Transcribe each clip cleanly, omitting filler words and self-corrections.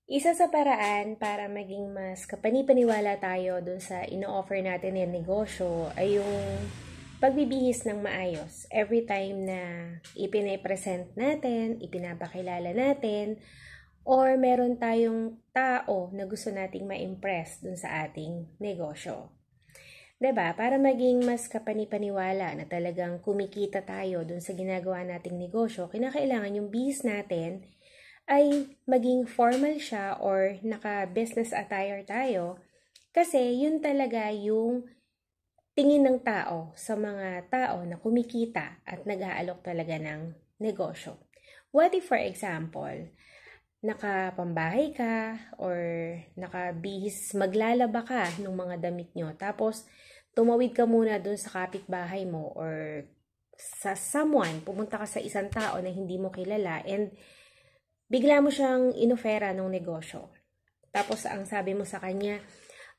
Isa sa paraan para maging mas kapani-paniwala tayo dun sa ino-offer natin yung negosyo ay yung pagbibihis ng maayos. Every time na ipine-present natin, ipinapakilala natin, or meron tayong tao na gusto nating ma-impress dun sa ating negosyo. 'Di ba? Para maging mas kapani-paniwala na talagang kumikita tayo dun sa ginagawa nating negosyo, kinakailangan yung bihis natin ay maging formal siya or naka-business attire tayo kasi yun talaga yung tingin ng tao sa mga tao na kumikita at nag-aalok talaga ng negosyo. What if, for example, nakapambahay ka or nakabihis, maglalaba ka ng mga damit nyo, tapos tumawid ka muna dun sa kapitbahay mo or sa someone, pumunta ka sa isang tao na hindi mo kilala and bigla mo siyang inofera ng negosyo. Tapos ang sabi mo sa kanya,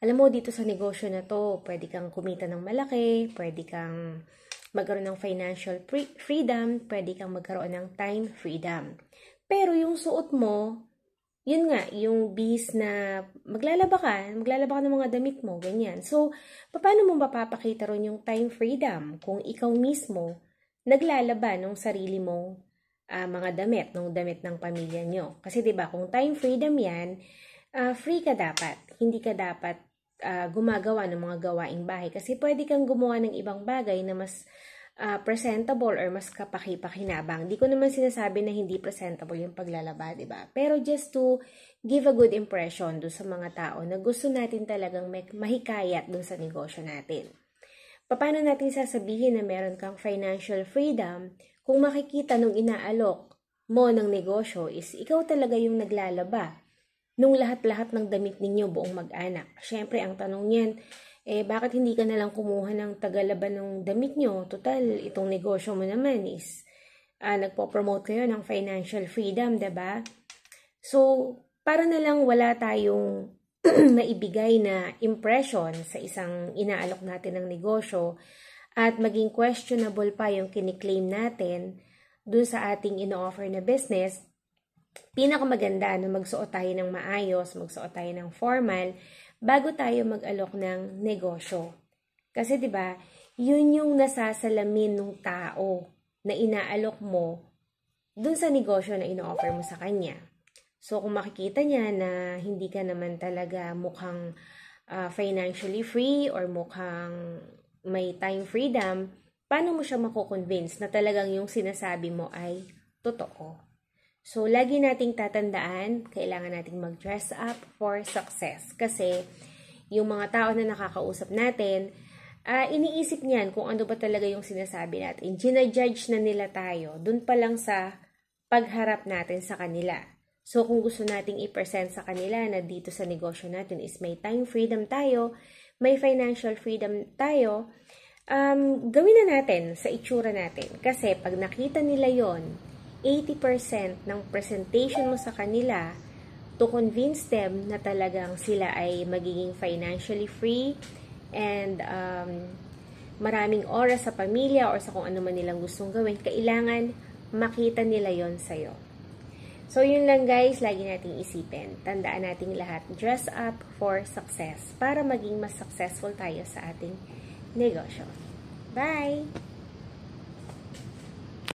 alam mo dito sa negosyo na to, pwede kang kumita ng malaki, pwede kang magkaroon ng financial freedom, pwede kang magkaroon ng time freedom. Pero yung suot mo, yun nga, yung bis na maglalaba ka ng mga damit mo, ganyan. So, paano mo mapapakita ron yung time freedom kung ikaw mismo naglalaba ng sarili mong mga damit, ng damit ng pamilya nyo? Kasi 'di ba, kung time freedom 'yan, free ka dapat. Hindi ka dapat gumagawa ng mga gawaing bahay kasi pwede kang gumawa ng ibang bagay na mas presentable or mas kapaki-pakinabang. Di ko naman sinasabi na hindi presentable yung paglalaba, 'di ba? Pero just to give a good impression do sa mga tao na gusto natin talagang mahikayat dun sa negosyo natin. Paano natin sasabihin na meron kang financial freedom kung makikita nung inaalok mo ng negosyo is ikaw talaga yung naglalaba nung lahat-lahat ng damit ninyo buong mag-anak? Siyempre, ang tanong niyan, bakit hindi ka nalang kumuha ng tagalaba ng damit nyo? Total, itong negosyo mo naman is nagpo-promote kayo ng financial freedom, diba? So, para na lang wala tayong naibigay na impression sa isang inaalok natin ng negosyo at maging questionable pa yung kiniklaim natin dun sa ating ino-offer na business, pinakamaganda na magsuot tayo ng maayos, magsuot tayo ng formal bago tayo mag-alok ng negosyo. Kasi 'di ba, yun yung nasasalamin ng tao na inaalok mo dun sa negosyo na ino-offer mo sa kanya. So kung makikita niya na hindi ka naman talaga mukhang financially free or mukhang may time freedom, paano mo siya mako-convince na talagang yung sinasabi mo ay totoo? So, lagi nating tatandaan, kailangan nating mag-dress up for success. Kasi, yung mga tao na nakakausap natin, iniisip niyan kung ano ba talaga yung sinasabi natin. Gina-judge na nila tayo, dun pa lang sa pagharap natin sa kanila. So, kung gusto nating i-present sa kanila na dito sa negosyo natin is may time freedom tayo, may financial freedom tayo, gawin na natin sa itsura natin. Kasi pag nakita nila yon, 80% ng presentation mo sa kanila to convince them na talagang sila ay magiging financially free and maraming oras sa pamilya or sa kung ano man nilang gustong gawin, kailangan makita nila yon sa'yo. So, yun lang guys, lagi nating isipin. Tandaan nating lahat, dress up for success para maging mas successful tayo sa ating negosyo. Bye!